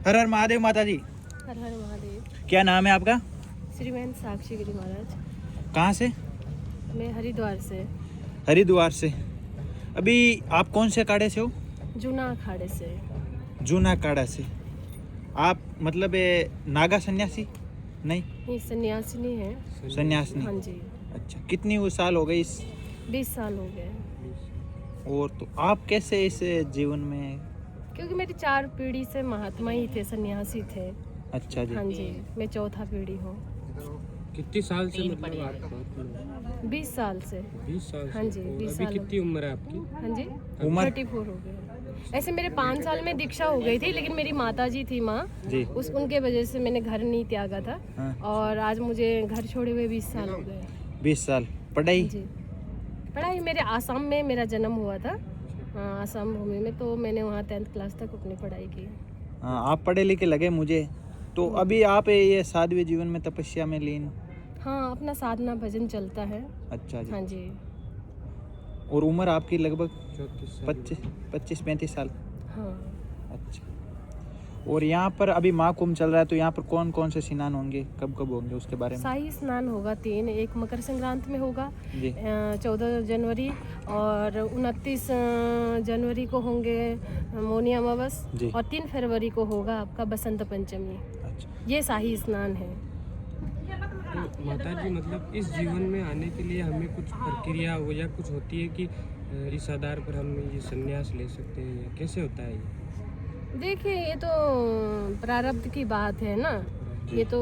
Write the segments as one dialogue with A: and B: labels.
A: हर हर महादेव माता जी।
B: हर हर महादेव।
A: क्या नाम है आपका?
B: श्रीमंत साक्षी गिरी महाराज।
A: कहाँ से?
B: मैं हरिद्वार से।
A: हरिद्वार से। अभी आप कौन से अखाड़े से हो?
B: जूना अखाड़े से।
A: जूना अखाड़ा से। आप मतलब नागा सन्यासी? नहीं,
B: ये सन्यासिनी है।
A: सन्यासिनी।
B: हाँ जी।
A: अच्छा, कितनी वो साल हो गई इस?
B: 20 साल हो गए।
A: और तो आप कैसे इस जीवन में?
B: क्योंकि मेरी 4 पीढ़ी से महात्मा ही थे, सन्यासी थे।
A: अच्छा जी।
B: हाँ जी, मैं चौथा पीढ़ी हूँ।
C: कितनी साल से मतलब आप?
B: 20 साल से।
C: 20 साल से?
B: हाँ जी, 20
C: अभी
B: साल।
C: कितनी उम्र है आपकी?
B: हाँ जी,
A: उम्र?
B: 34 हो गए। ऐसे मेरे 5 साल में दीक्षा हो गई थी, लेकिन मेरी माता जी थी माँ
A: जी।
B: उनके वजह से मैंने घर नहीं त्यागा था।
A: हाँ।
B: और आज मुझे घर छोड़े हुए 20 साल हो गए।
A: 20 साल। पढ़ाई?
B: जी, पढ़ाई मेरे आसाम में मेरा जन्म हुआ था। आसाम भूमि में, तो मैंने वहाँ 10th क्लास तक अपनी पढ़ाई की।
A: हाँ, आप पढ़े लिखे लगे मुझे। तो अभी आप ये साध्वी जीवन में तपस्या में लीन?
B: हाँ, अपना साधना भजन चलता है।
A: अच्छा जी।
B: हाँ जी।
A: और उम्र आपकी लगभग
C: 34
A: 25-35 साल?
B: हाँ।
A: अच्छा। और यहाँ पर अभी महाकुंभ चल रहा है, तो यहाँ पर कौन कौन से स्नान होंगे, कब कब होंगे, उसके बारे में?
B: शाही स्नान होगा 3, एक मकर संक्रांति में होगा
A: जी।
B: 14 जनवरी, और 29 जनवरी को होंगे मौनी अमावस,
A: जी।
B: और 3 फरवरी को होगा आपका बसंत पंचमी।
A: अच्छा।
B: ये शाही स्नान है।
C: तो माता जी, मतलब इस जीवन में आने के लिए हमें कुछ प्रक्रिया हो या कुछ होती है कि इस आधार पर हम ये संन्यास ले सकते हैं, या कैसे होता है ये?
B: देखिए, ये तो प्रारब्ध की बात है ना, ये तो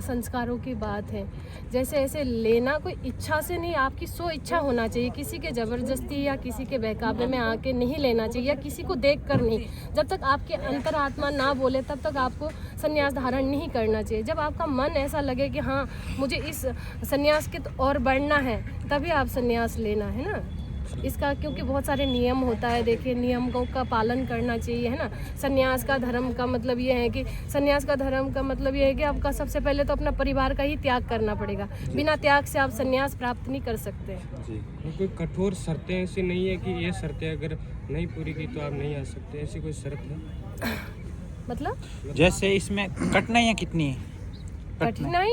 B: संस्कारों की बात है। जैसे ऐसे लेना कोई इच्छा से नहीं, आपकी सो इच्छा होना चाहिए। किसी के ज़बरदस्ती या किसी के बहकावे में आके नहीं लेना चाहिए, या किसी को देख कर नहीं। जब तक आपके अंतरात्मा ना बोले तब तक आपको संन्यास धारण नहीं करना चाहिए। जब आपका मन ऐसा लगे कि हाँ मुझे इस संन्यास के और बढ़ना है, तभी आप संन्यास लेना है ना। इसका क्योंकि बहुत सारे नियम होता है, देखिए नियमों का पालन करना चाहिए, है ना। संन्यास का धर्म का मतलब ये है कि संन्यास का धर्म का मतलब ये है कि आपका सबसे पहले तो अपना परिवार का ही त्याग करना पड़ेगा। बिना त्याग से आप संन्यास प्राप्त नहीं कर सकते।
A: जी।
C: कोई कठोर शर्तें ऐसी नहीं है कि ये शर्तें अगर नहीं पूरी की तो आप नहीं आ सकते, ऐसी कोई शर्त है?
B: मतलब
A: जैसे इसमें कठिनाइयाँ कितनी है?
B: कठिनाई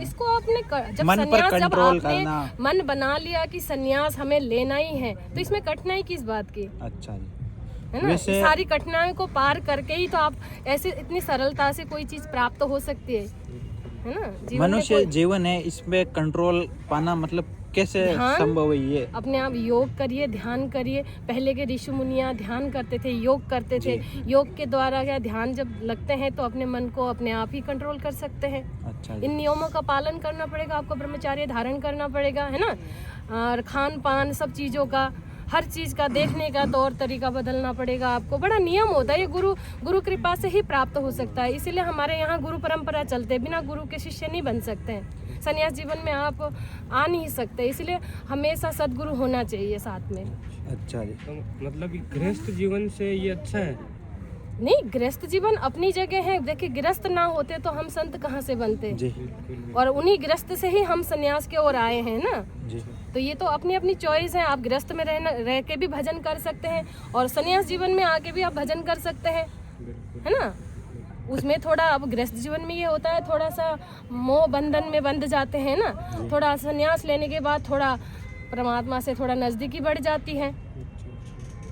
B: इसको आपने जब
A: मन पर
B: संन्यास, जब
A: कंट्रोल
B: आपने
A: करना।
B: मन बना लिया कि संन्यास हमें लेना ही है, तो इसमें कठिनाई किस बात की,
A: अच्छा जी।
B: है ना।
A: वैसे
B: सारी कठिनाइयों को पार करके ही तो आप ऐसे इतनी सरलता से कोई चीज प्राप्त हो सकती है ना। जीवन में
A: मनुष्य
B: कोई
A: जीवन है, इसमें कंट्रोल पाना मतलब कैसे
B: ध्यान,
A: संभव है ये?
B: अपने आप योग करिए, ध्यान करिए। पहले के ऋषि मुनियाँ ध्यान करते थे, योग करते थे। योग के द्वारा क्या ध्यान जब लगते हैं तो अपने मन को अपने आप ही कंट्रोल कर सकते हैं।
A: अच्छा जी।
B: इन नियमों का पालन करना पड़ेगा आपको, ब्रह्मचर्य धारण करना पड़ेगा, है ना। और खान पान सब चीज़ों का, हर चीज़ का देखने का तौर तरीका बदलना पड़ेगा आपको। बड़ा नियम होता है ये, गुरु कृपा से ही प्राप्त हो सकता है। इसीलिए हमारे यहाँ गुरु परंपरा चलते हैं, बिना गुरु के शिष्य नहीं बन सकते हैं। संन्यास जीवन में आप आ नहीं सकते, इसलिए हमेशा सद्गुरु होना चाहिए साथ में।
A: अच्छा जी।
C: तो मतलब गृहस्थ जीवन से ये अच्छा है?
B: नहीं, गृहस्थ जीवन अपनी जगह है। देखिए, गृहस्थ ना होते तो हम संत कहाँ से बनते,
A: जी।
B: और उन्हीं गृहस्थ से ही हम संन्यास की ओर आए हैं ना।
A: जी।
B: तो ये तो अपनी अपनी चॉइस है। आप गृहस्थ में रह के भी भजन कर सकते हैं, और संन्यास जीवन में आके भी आप भजन कर सकते हैं, है ना। उसमें थोड़ा, अब गृहस्थ जीवन में ये होता है थोड़ा सा मोह बंधन में बंध जाते हैं ना। थोड़ा संन्यास लेने के बाद थोड़ा परमात्मा से थोड़ा नज़दीकी बढ़ जाती है।